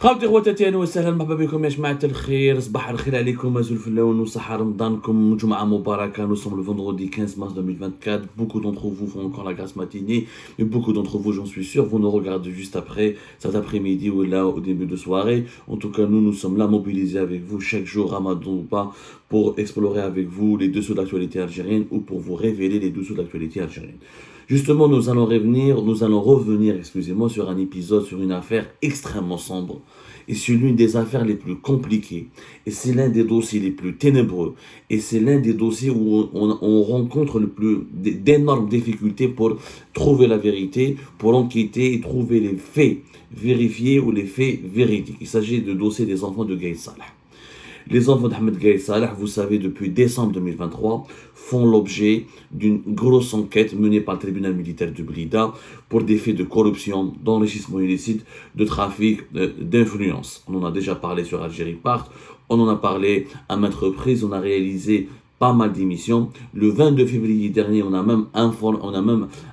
خاوتي خواتاتي اهلا وسهلا مرحبا بكم يا جماعه الخير. صباح الخير عليكم ازول في اللون وصحة رمضانكم جمعه مباركه. Nous sommes le vendredi 15 mars 2024. Beaucoup d'entre vous font encore la grasse matinée, mais beaucoup d'entre vous, j'en suis sûr, vous nous regardez juste après cet après-midi ou là au début de soirée. En tout cas, nous sommes là mobilisés avec vous chaque jour, Ramadan ou pas, pour explorer avec vous les dessous de l'actualité algérienne ou pour vous révéler les dessous de l'actualité algérienne. Justement, nous allons revenir, excusez-moi, sur un épisode, sur une affaire extrêmement sombre. Et c'est l'une des affaires les plus compliquées. Et c'est l'un des dossiers les plus ténébreux. Et c'est l'un des dossiers où on rencontre d'énormes difficultés pour trouver la vérité, pour enquêter et trouver les faits vérifiés ou les faits véridiques. Il s'agit du dossier des enfants de Gaïd Salah. Les enfants d'Ahmed Gaïd Salah, vous savez, depuis décembre 2023, font l'objet d'une grosse enquête menée par le tribunal militaire de Blida pour des faits de corruption, d'enrichissement illicite, de trafic, d'influence. On en a déjà parlé sur Algérie Part, on en a parlé à maintes reprises, on a réalisé pas mal d'émissions. Le 22 février dernier, on a même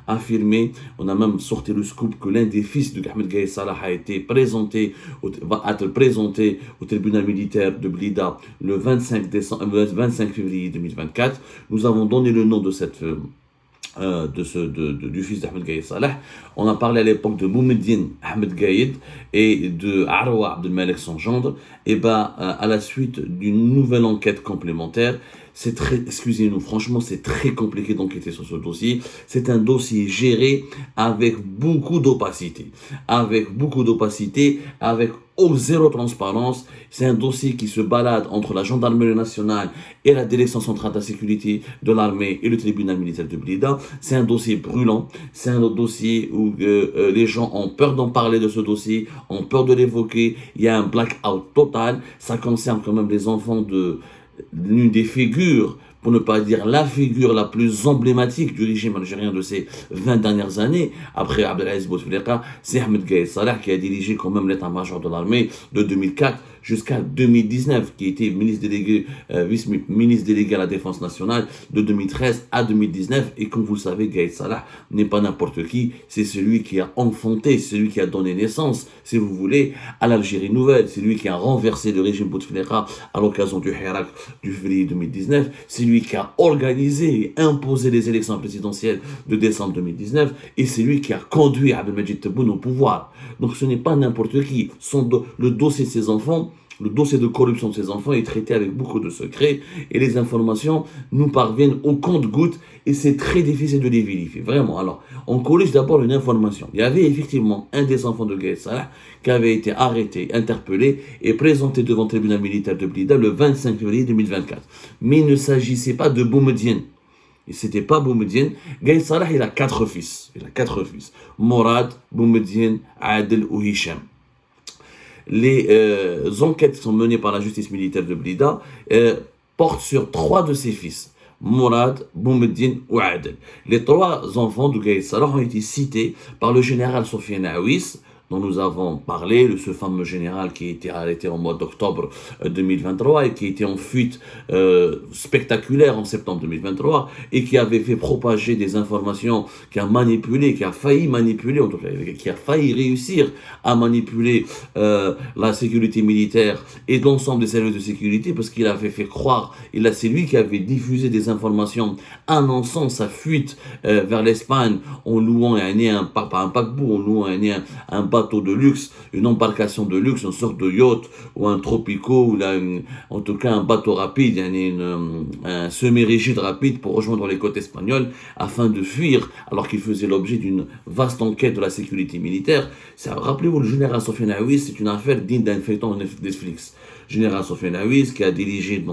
affirmé, on a même sorti le scoop que l'un des fils de Ahmed Gaïd Salah va être présenté au tribunal militaire de Blida le 25 février 2024. Nous avons donné le nom de du fils d'Ahmed Gaïd Salah. On a parlé à l'époque de Boumediene Ahmed Gaïd et de Arwa Abdelmalek son gendre. Et à la suite d'une nouvelle enquête complémentaire, excusez-nous, franchement, c'est très compliqué d'enquêter sur ce dossier. C'est un dossier géré avec beaucoup d'opacité, avec zéro transparence. C'est un dossier qui se balade entre la gendarmerie nationale et la direction centrale de la sécurité de l'armée et le tribunal militaire de Blida. C'est un dossier brûlant, c'est un dossier où les gens ont peur d'en parler de ce dossier, ont peur de l'évoquer. Il y a un blackout total. Ça concerne quand même les enfants de l'une des figures, pour ne pas dire la figure la plus emblématique du régime algérien de ces 20 dernières années, après Abdelaziz Bouteflika, c'est Ahmed Gaïd Salah qui a dirigé quand même l'état-major de l'armée de 2004 jusqu'à 2019, qui était vice-ministre délégué à la défense nationale de 2013 à 2019. Et comme vous le savez, Gaïd Salah n'est pas n'importe qui, c'est celui qui a enfanté, celui qui a donné naissance, si vous voulez, à l'Algérie nouvelle. C'est lui qui a renversé le régime Bouteflika à l'occasion du Hirak du février 2019. C'est lui qui a organisé et imposé les élections présidentielles de décembre 2019. Et c'est lui qui a conduit Abdelmadjid Tebboune au pouvoir. Donc ce n'est pas n'importe qui. Le dossier de ces enfants, le dossier de corruption de ces enfants est traité avec beaucoup de secrets et les informations nous parviennent au compte-gouttes et c'est très difficile de les vérifier. Vraiment. Alors, on corrige d'abord une information. Il y avait effectivement un des enfants de Gaïd Salah qui avait été arrêté, interpellé et présenté devant le tribunal militaire de Blida le 25 février 2024. Mais il ne s'agissait pas de Boumediene. Et c'était pas Boumediene. Gaïd Salah, il a quatre fils. Mourad, Boumediene, Adel ou Hicham. Les enquêtes qui sont menées par la justice militaire de Blida portent sur trois de ses fils, Mourad, Boumediene ou Adel. Les trois enfants de Gaïd Salah ont été cités par le général Sofiane Aouis, dont nous avons parlé, ce fameux général qui a été arrêté en mois d'octobre 2023 et qui était en fuite spectaculaire en septembre 2023 et qui avait fait propager des informations, qui a failli manipuler, en tout cas, qui a failli réussir à manipuler la sécurité militaire et l'ensemble des services de sécurité parce qu'il avait fait croire, c'est lui qui avait diffusé des informations annonçant sa fuite vers l'Espagne en louant un paquebot, en louant un bateau de luxe, une embarcation de luxe, une sorte de yacht ou un tropico, ou en tout cas un bateau rapide, un semi-rigide rapide pour rejoindre les côtes espagnoles afin de fuir, alors qu'il faisait l'objet d'une vaste enquête de la sécurité militaire. Rappelez-vous, le général Sofiane Aouis, c'est une affaire digne d'un feuilleton Netflix. Général Sofiane Aouis qui a dirigé,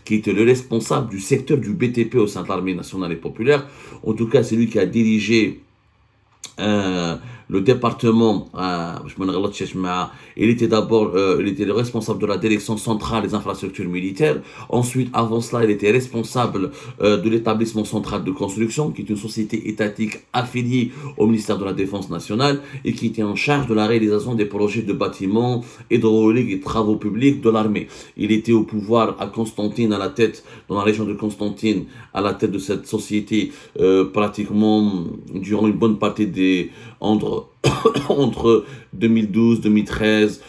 qui était le responsable du secteur du BTP au sein de l'armée nationale et populaire. En tout cas, c'est lui qui a dirigé le département, il était le responsable de la direction centrale des infrastructures militaires. Ensuite, avant cela, il était responsable de l'établissement central de construction, qui est une société étatique affiliée au ministère de la Défense nationale et qui était en charge de la réalisation des projets de bâtiments hydrauliques et travaux publics de l'armée. Il était au pouvoir à Constantine, dans la région de Constantine, à la tête de cette société pratiquement durant une bonne partie entre entre 2012, 2013,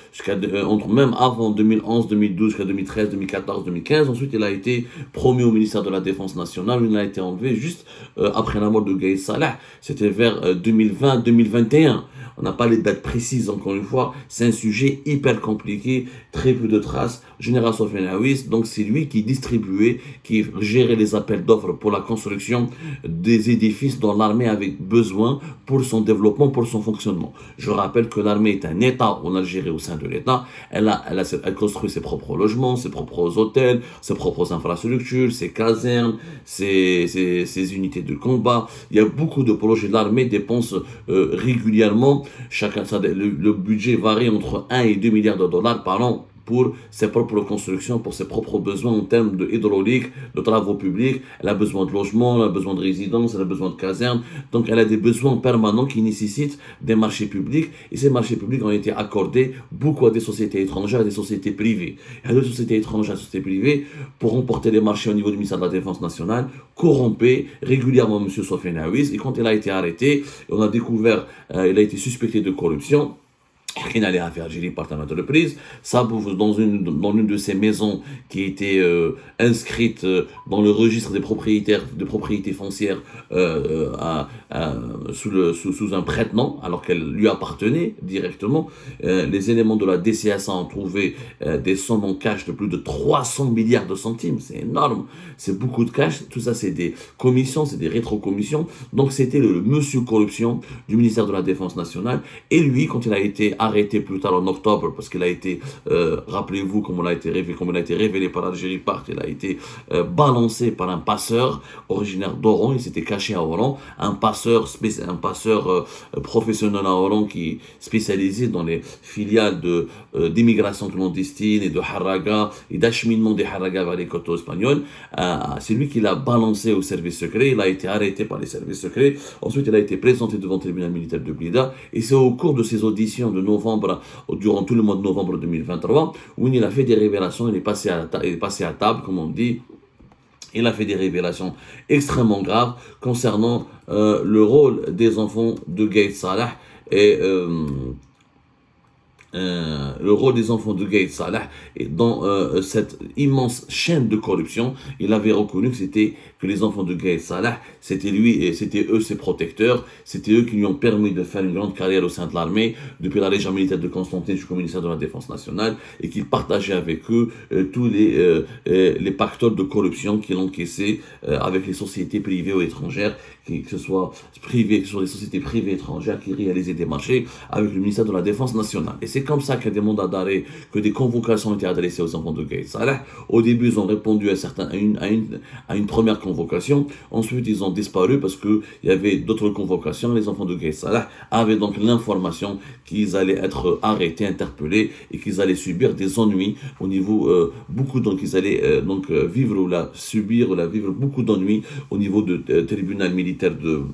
même avant 2011, 2012, jusqu'à 2013, 2014, 2015. Ensuite, il a été promu au ministère de la Défense nationale, où il a été enlevé juste après la mort de Gaïd Salah. C'était vers 2020, 2021. On n'a pas les dates précises, encore une fois. C'est un sujet hyper compliqué, très peu de traces. Général Sofiane Aouis, donc c'est lui qui distribuait, qui gérait les appels d'offres pour la construction des édifices dont l'armée avait besoin pour son développement, pour son fonctionnement. Je rappelle que l'armée est un État en Algérie au sein de l'État. Elle construit ses propres logements, ses propres hôtels, ses propres infrastructures, ses casernes, ses unités de combat. Il y a beaucoup de projets. L'armée dépense régulièrement. Le budget varie entre 1 et 2 milliards de dollars par an pour ses propres constructions, pour ses propres besoins en termes de hydraulique, de travaux publics. Elle a besoin de logements, elle a besoin de résidences, elle a besoin de casernes. Donc elle a des besoins permanents qui nécessitent des marchés publics. Et ces marchés publics ont été accordés beaucoup à des sociétés étrangères, à des sociétés privées. Et à des sociétés étrangères, des sociétés privées, pour remporter les marchés au niveau du ministère de la Défense nationale, corrompaient régulièrement M. Sofiane Aouis. Et quand il a été arrêté, on a découvert, il a été suspecté de corruption. Il allait à Algérie par la entreprise, ça dans l'une de ces maisons qui était inscrite dans le registre des propriétaires de propriétés foncières sous un prête-nom, alors qu'elle lui appartenait directement. Les éléments de la DCSA ont trouvé des sommes en cash de plus de 300 milliards de centimes, c'est énorme, c'est beaucoup de cash, tout ça c'est des commissions, c'est des rétrocommissions, donc c'était le monsieur corruption du ministère de la Défense nationale, et lui, quand il a été arrêté plus tard en octobre, parce qu'il a été, rappelez-vous, comme il a été révélé par Algérie Part, il a été balancé par un passeur originaire d'Oran, il s'était caché à Oran, un passeur professionnel à Oran qui est spécialisé dans les filiales d'immigration clandestine et de haraga et d'acheminement des haragas vers les côtes espagnoles. C'est lui qui l'a balancé au service secret, il a été arrêté par les services secrets, ensuite il a été présenté devant le tribunal militaire de Blida, et c'est au cours de ses auditions de novembre, durant tout le mois de novembre 2023, où il a fait des révélations, il est passé à table, comme on dit. Il a fait des révélations extrêmement graves concernant le rôle des enfants de Gaïd Salah et le rôle des enfants de Gaïd Salah et dans cette immense chaîne de corruption. Il avait reconnu que les enfants de Gaïd Salah, c'était lui et c'était eux ses protecteurs, c'était eux qui lui ont permis de faire une grande carrière au sein de l'armée, depuis la Légion militaire de Constantine jusqu'au ministère de la Défense nationale, et qu'il partageait avec eux tous les pactoles de corruption qu'il encaissait avec les sociétés privées ou étrangères, que ce soit privées, sur les sociétés privées étrangères qui réalisaient des marchés avec le ministère de la Défense nationale. Et c'est comme ça qu'il y a des mandats d'arrêt, que des convocations ont été adressées aux enfants de Gaïd Salah. Au début, ils ont répondu à une première convocation. Ensuite, ils ont disparu parce qu'il y avait d'autres convocations. Les enfants de Gaïd Salah avaient donc l'information qu'ils allaient être arrêtés, interpellés et qu'ils allaient subir des ennuis au niveau qu'ils allaient vivre beaucoup d'ennuis au niveau du tribunal militaire de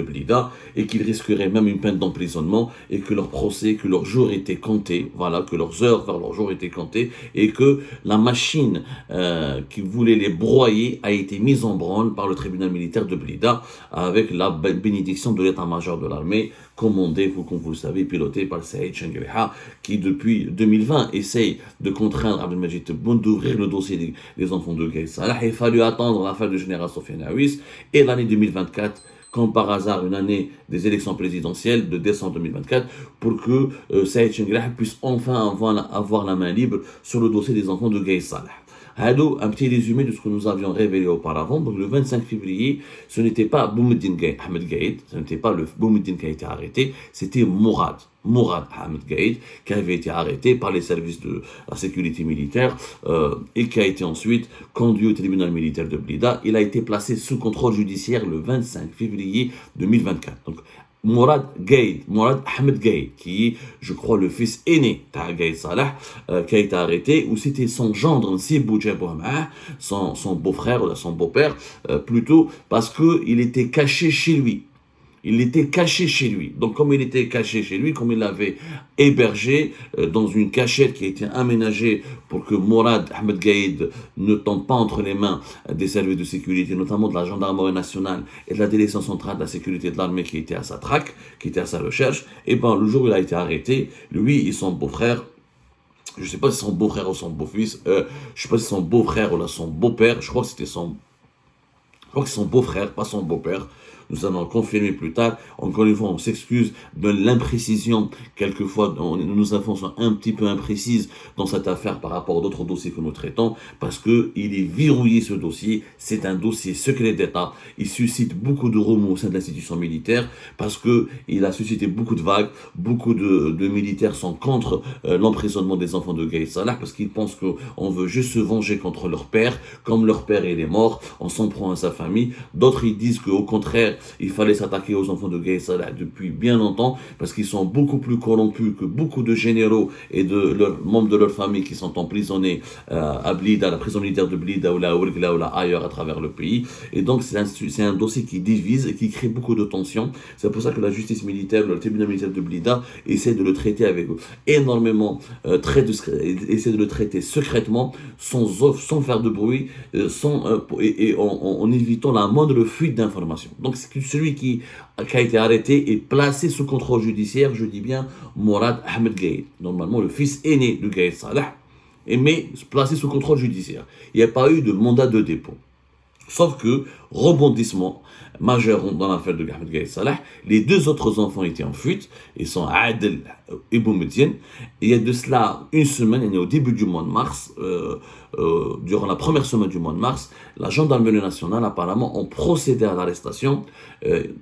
Blida, et qu'ils risqueraient même une peine d'emprisonnement, et que leur procès, que leur jour était compté, voilà, que leurs heures vers leur jour étaient comptées, et que la machine qui voulait les broyer a été mise en branle par le tribunal militaire de Blida, avec la bénédiction de l'état-major de l'armée, commandé, comme vous le savez, piloté par Saïd Chengriha, qui depuis 2020 essaye de contraindre Abdelmajid Tebboune d'ouvrir le dossier des enfants de Gaïd Salah. Il a fallu attendre l'affaire du général Sofiane Aouis et l'année 2024, comme par hasard une année des élections présidentielles de décembre 2024, pour que Saïd Chengriha puisse enfin avoir la main libre sur le dossier des enfants de Gaïd Salah. Un petit résumé de ce que nous avions révélé auparavant. Donc le 25 février, ce n'était pas Boumediene Ahmed Gaïd, ce n'était pas le Boumediene qui a été arrêté, c'était Mourad Ahmed Gaïd, qui avait été arrêté par les services de la sécurité militaire et qui a été ensuite conduit au tribunal militaire de Blida. Il a été placé sous contrôle judiciaire le 25 février 2024. Donc Mourad Ahmed Gaïd, qui est, je crois, le fils aîné de Gaïd Salah, qui a été arrêté, ou c'était son gendre, Sibou Djabouama, son beau-frère, ou son beau-père, plutôt, parce qu'il était caché chez lui. il était caché chez lui. Donc, comme il était caché chez lui, comme il l'avait hébergé dans une cachette qui a été aménagée pour que Mourad Ahmed Gaïd ne tombe pas entre les mains des services de sécurité, notamment de la gendarmerie nationale et de la direction centrale de la sécurité de l'armée qui était à sa traque, qui était à sa recherche, et ben le jour où il a été arrêté, lui et son beau-frère, je ne sais pas si son beau-frère ou son beau-fils, je ne sais pas si son beau-frère ou là son beau-père, je crois que c'était son beau-frère, pas son beau-père. Nous allons le confirmer plus tard. Encore une fois, on s'excuse de l'imprécision. Quelquefois, nos infos sont un petit peu imprécises dans cette affaire par rapport à d'autres dossiers que nous traitons, parce que il est verrouillé ce dossier. C'est un dossier secret d'État. Il suscite beaucoup de remous au sein de l'institution militaire, parce que il a suscité beaucoup de vagues. Beaucoup de militaires sont contre l'emprisonnement des enfants de Gaïd Salah, parce qu'ils pensent qu'on veut juste se venger contre leur père. Comme leur père il est mort, on s'en prend à sa famille. D'autres, ils disent qu'au contraire, il fallait s'attaquer aux enfants de Gaïd Salah depuis bien longtemps, parce qu'ils sont beaucoup plus corrompus que beaucoup de généraux et de leurs membres de leur famille qui sont emprisonnés à Blida, à la prison militaire de Blida ou là ailleurs à travers le pays. Et donc c'est un dossier qui divise et qui crée beaucoup de tensions. C'est pour ça que la justice militaire, le tribunal militaire de Blida essaie de le traiter avec énormément, essaie de le traiter secrètement, sans faire de bruit, en évitant la moindre fuite d'informations. Donc celui qui a été arrêté et placé sous contrôle judiciaire, je dis bien Mourad Ahmed Gaïd, normalement le fils aîné de Gaïd Salah, mais placé sous contrôle judiciaire. Il n'y a pas eu de mandat de dépôt. Sauf que, rebondissement majeur dans l'affaire de Ahmed Gaïd Salah, les deux autres enfants étaient en fuite, ils sont Adel et Boumediene. Il y a de cela une semaine, au début du mois de mars, durant la première semaine du mois de mars, la gendarmerie nationale apparemment ont procédé à l'arrestation.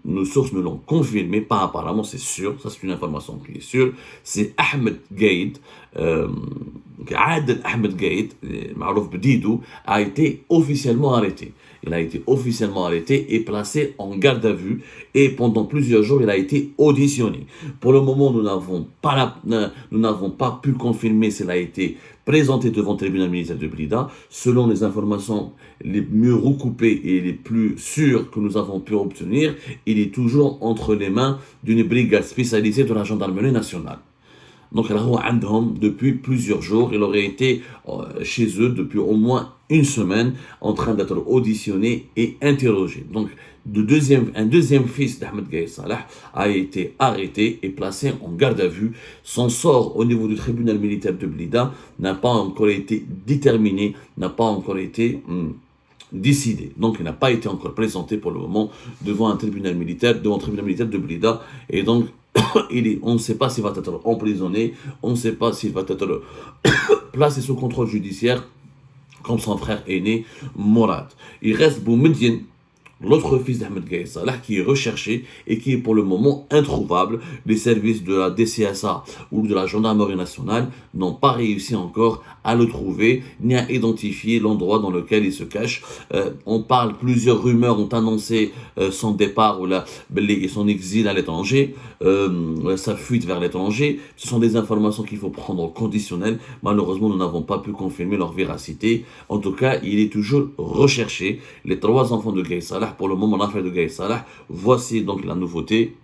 Nos sources me l'ont confirmé, pas apparemment, c'est sûr, ça c'est une information qui est sûre. C'est Ahmed Gaïd, Adel Ahmed Gaïd, Marouf Bdidou, a été officiellement arrêté. Il a été officiellement arrêté et placé en garde à vue, et pendant plusieurs jours il a été auditionné. Pour le moment, nous n'avons pas pu confirmer s'il a été présenté devant le tribunal militaire de Blida. Selon les informations les mieux recoupées et les plus sûres que nous avons pu obtenir, il est toujours entre les mains d'une brigade spécialisée de la gendarmerie nationale. Donc, depuis plusieurs jours, il aurait été chez eux depuis au moins une semaine en train d'être auditionné et interrogé. Donc, un deuxième fils d'Ahmed Gaïd Salah a été arrêté et placé en garde à vue. Son sort au niveau du tribunal militaire de Blida n'a pas encore été déterminé, n'a pas encore été décidé. Donc, il n'a pas été encore présenté pour le moment devant le tribunal militaire de Blida. Et donc, on ne sait pas s'il va être emprisonné, on ne sait pas s'il va être placé sous contrôle judiciaire comme son frère aîné Mourad. Il reste Boumediene, l'autre fils d'Ahmed Gaïd Salah, qui est recherché et qui est pour le moment introuvable. Les services de la DCSA ou de la gendarmerie nationale n'ont pas réussi encore à le trouver, ni à identifier l'endroit dans lequel il se cache. Plusieurs rumeurs ont annoncé son départ et son exil à l'étranger, sa fuite vers l'étranger. Ce sont des informations qu'il faut prendre au conditionnel. Malheureusement, nous n'avons pas pu confirmer leur véracité. En tout cas, il est toujours recherché. Les trois enfants de Gaïd Salah, pour le moment, l'affaire de Gaïd Salah, voici donc la nouveauté.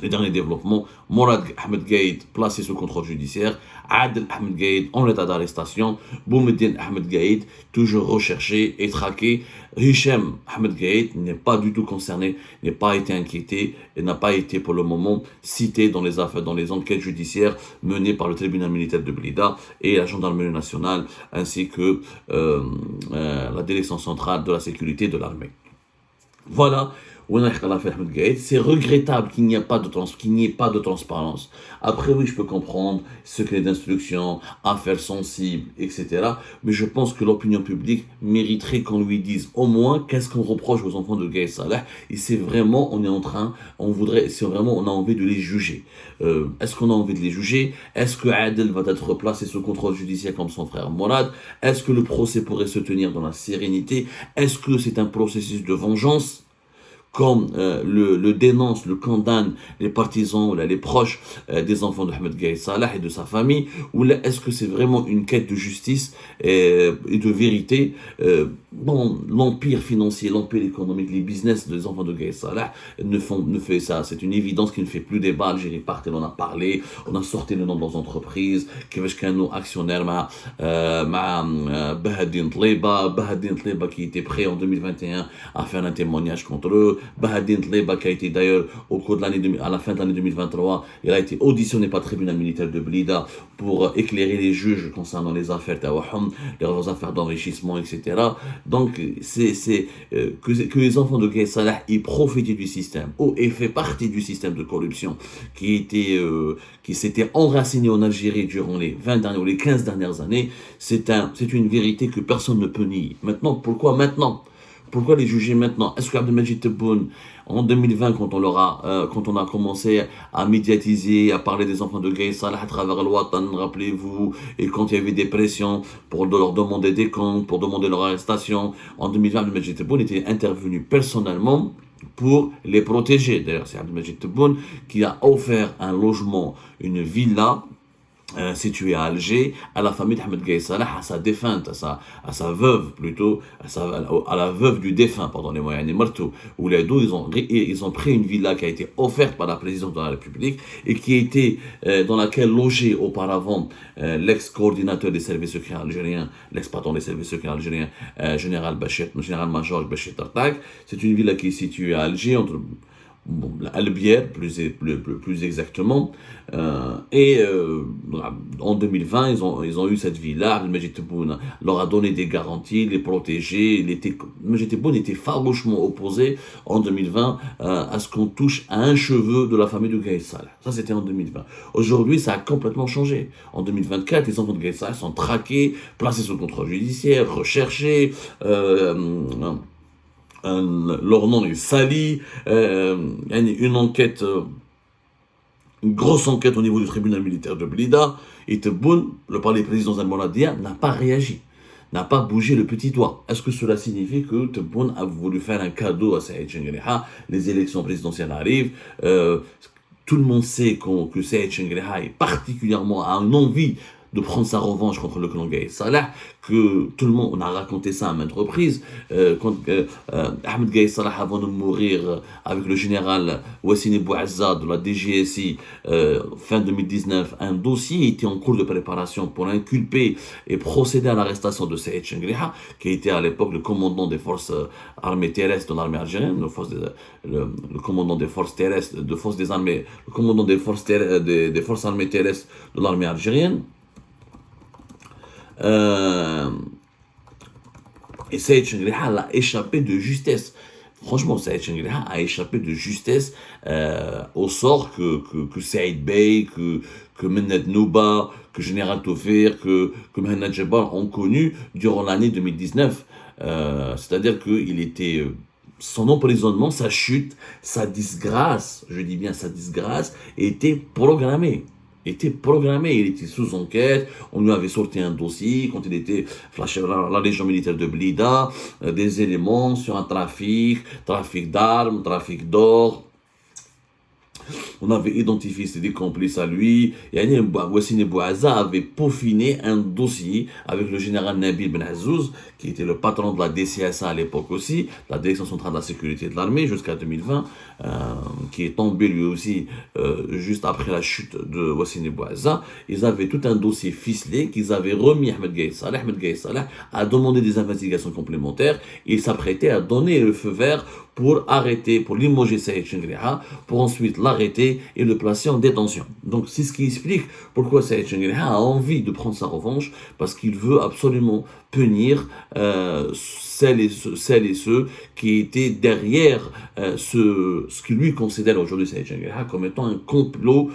Les derniers développements: Mourad Ahmed Gaïd placé sous contrôle judiciaire, Adel Ahmed Gaïd en état d'arrestation, Boumediene Ahmed Gaïd toujours recherché et traqué. Hicham Ahmed Gaïd n'est pas du tout concerné, n'a pas été inquiété et n'a pas été pour le moment cité dans les enquêtes judiciaires menées par le tribunal militaire de Blida et la gendarmerie nationale, ainsi que la direction centrale de la sécurité de l'armée. Voilà. C'est regrettable qu'il n'y ait pas de transparence. Après, oui, je peux comprendre secret d'instruction, affaires sensibles, etc. Mais je pense que l'opinion publique mériterait qu'on lui dise au moins qu'est-ce qu'on reproche aux enfants de Gaïd Salah. Et c'est vraiment, on a envie de les juger. Est-ce qu'on a envie de les juger? Est-ce que Adel va être placé sous contrôle judiciaire comme son frère Mourad? Est-ce que le procès pourrait se tenir dans la sérénité? Est-ce que c'est un processus de vengeance? comme le dénoncent, le condamnent les partisans ou là, les proches des enfants de Ahmed Gaï Salah et de sa famille, ou là, est-ce que c'est vraiment une quête de justice et de vérité bon, l'empire financier, l'empire économique, les business des enfants de Gaï Salah ne fait ça. C'est une évidence qui ne fait plus débat. Algérie Partel on a parlé, on a sorti le nom de leurs entreprises, كيفاش كانوا actionnaires مع Bahadine Tleiba qui était prêt en 2021 à faire un témoignage contre eux. Bahadine Tleiba qui a été d'ailleurs au cours de à la fin de l'année 2023, il a été auditionné par le tribunal militaire de Blida pour éclairer les juges concernant les affaires Tawahum, les affaires d'enrichissement, etc. Donc, que les enfants de Gaï Salah y profitaient du système, et fait partie du système de corruption qui s'était enraciné en Algérie durant les 20 dernières ou les 15 dernières années, c'est une vérité que personne ne peut nier. Maintenant, pourquoi maintenant? Pourquoi les juger maintenant? Est-ce qu'Abdelmajid Tebboune, en 2020, quand on a commencé à médiatiser, à parler des enfants de Gaï Salah à travers le Watan, rappelez-vous, et quand il y avait des pressions pour leur demander des comptes, pour demander leur arrestation, en 2020, Abdelmajid Tebboune était intervenu personnellement pour les protéger. D'ailleurs, c'est Abdelmajid Tebboune qui a offert un logement, une villa, situé à Alger, à la famille d'Ahmed Gaï Salah, à sa défunte, à sa veuve plutôt, à la veuve du défunt, pardonnez-moi, où les deux, ils ont pris une villa qui a été offerte par la présidente de la République et qui était dans laquelle logeait auparavant l'ex-coordinateur des services secrets algériens, l'ex-patron des services secrets algériens, général-major Bachir Tartak. C'est une villa qui est située à Alger, entre Albière, plus exactement. En 2020, ils ont eu cette vie-là. Abdelmajid Tebboune leur a donné des garanties, les protéger. Abdelmajid Tebboune était farouchement opposé en 2020 à ce qu'on touche à un cheveu de la famille de Gaï Salah. Ça, c'était en 2020. Aujourd'hui, ça a complètement changé. En 2024, les enfants de Gaï Salah sont traqués, placés sous contrôle judiciaire, recherchés. Leur nom est sali. Il y a une enquête, une grosse enquête au niveau du tribunal militaire de Blida. Et Tebboune, le palais président Zalmouradia, n'a pas réagi, n'a pas bougé le petit doigt. Est-ce que cela signifie que Tebboune a voulu faire un cadeau à Saïd Chengueleha? Les élections présidentielles arrivent. Tout le monde sait que Saïd Chengueleha est particulièrement a une envie de prendre sa revanche contre le clan Gaï Salah, que tout le monde, on a raconté ça à maintes reprises, quand Ahmed Gaï Salah, avant de mourir avec le général Wassine Bouazza de la DGSI, fin 2019, un dossier était en cours de préparation pour inculper et procéder à l'arrestation de Saïd Chengueleha, qui était à l'époque le commandant des forces armées terrestres de l'armée algérienne, le commandant des forces terrestres, le commandant des forces armées terrestres de l'armée algérienne. Et Saïd Chengueleha a échappé de justesse. Franchement, Saïd Chengueleha a échappé de justesse au sort que Saïd Bey, que Mened Nouba, que Général Tofir, que Mohamed Jebbar ont connu durant l'année 2019. C'est-à-dire qu'il était... son emprisonnement, sa chute, sa disgrâce, je dis bien sa disgrâce, était programmée. Il était sous enquête, on lui avait sorti un dossier quand il était flashé la Légion militaire de Blida, des éléments sur un trafic d'armes, trafic d'or. On avait identifié des complices à lui. Wassine Bouazza avait peaufiné un dossier avec le général Nabil Ben Azouz, qui était le patron de la DCSA à l'époque aussi, la Direction centrale de la sécurité de l'armée, jusqu'à 2020, qui est tombé lui aussi juste après la chute de Wassine Bouazza. Ils avaient tout un dossier ficelé qu'ils avaient remis à Ahmed Gaï Salah. Ahmed Gaï Salah a demandé des investigations complémentaires et il s'apprêtait à donner le feu vert pour arrêter, pour limoger Saïd Chengueleha, pour ensuite l'arrêter et le placer en détention. Donc c'est ce qui explique pourquoi Saïd Chengueleha a envie de prendre sa revanche, parce qu'il veut absolument punir celles et ceux qui étaient derrière ce qu'il lui considère aujourd'hui Saïd Chengueleha comme étant un complot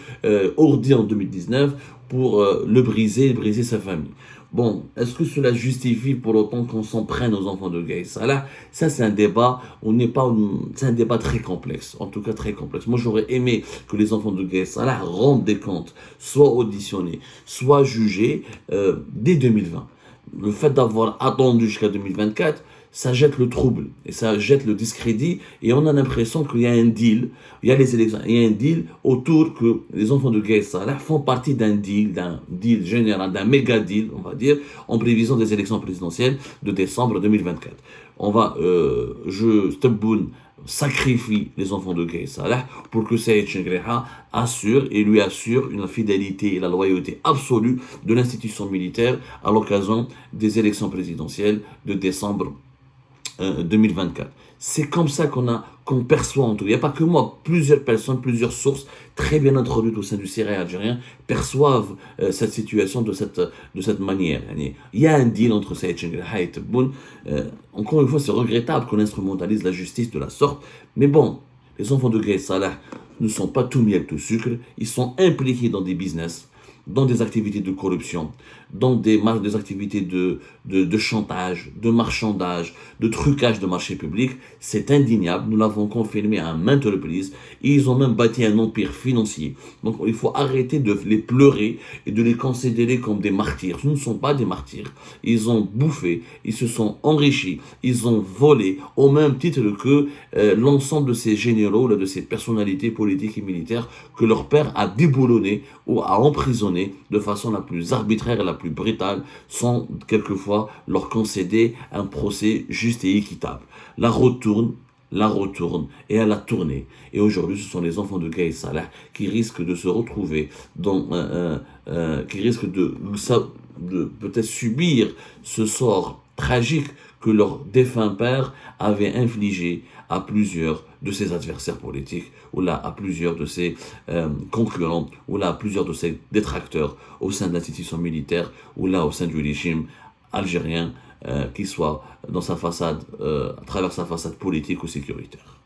ourdi en 2019 pour le briser sa famille. Bon, est-ce que cela justifie pour autant qu'on s'en prenne aux enfants de Gaï Salah? Ça, c'est un débat, c'est un débat très complexe, en tout cas très complexe. Moi, j'aurais aimé que les enfants de Gaï Salah rendent des comptes, soient auditionnés, soient jugés dès 2020. Le fait d'avoir attendu jusqu'à 2024, ça jette le trouble et ça jette le discrédit et on a l'impression qu'il y a un deal, il y a les élections, il y a un deal autour que les enfants de Gaye Salah font partie d'un deal général, d'un méga deal, on va dire, en prévision des élections présidentielles de décembre 2024. Tebboune sacrifie les enfants de Gaye Salah pour que Saïd Chengreha assure et lui assure une fidélité et la loyauté absolue de l'institution militaire à l'occasion des élections présidentielles de décembre 2024. C'est comme ça qu'on perçoit en tout. Il n'y a pas que moi, plusieurs personnes, plusieurs sources très bien introduites au sein du Syrie algérien perçoivent cette situation de cette manière. Il y a un deal entre Saïd Chengreha et Tebboune. Encore une fois, c'est regrettable qu'on instrumentalise la justice de la sorte, mais bon, les enfants de Gaye Salah ne sont pas tout miel, tout sucre. Ils sont impliqués dans des business, dans des activités de corruption, dans des activités de chantage, de marchandage, de trucage de marché public. C'est indéniable, nous l'avons confirmé à maintes reprises. Ils ont même bâti un empire financier. Donc il faut arrêter de les pleurer et de les considérer comme des martyrs. Ce ne sont pas des martyrs. Ils ont bouffé, ils se sont enrichis, ils ont volé au même titre que l'ensemble de ces généraux, de ces personnalités politiques et militaires que leur père a déboulonnés ou a emprisonnés de façon la plus arbitraire et la plus brutale, sans quelquefois leur concéder un procès juste et équitable. La route tourne, et elle a tourné. Et aujourd'hui, ce sont les enfants de Gaye Salah qui risquent de se retrouver qui risquent de peut-être subir ce sort tragique que leur défunt père avait infligé à plusieurs de ses adversaires politiques, ou là à plusieurs de ses concurrents, ou là à plusieurs de ses détracteurs au sein de l'institution militaire, ou là au sein du régime algérien, qui soit dans sa façade, à travers sa façade politique ou sécuritaire.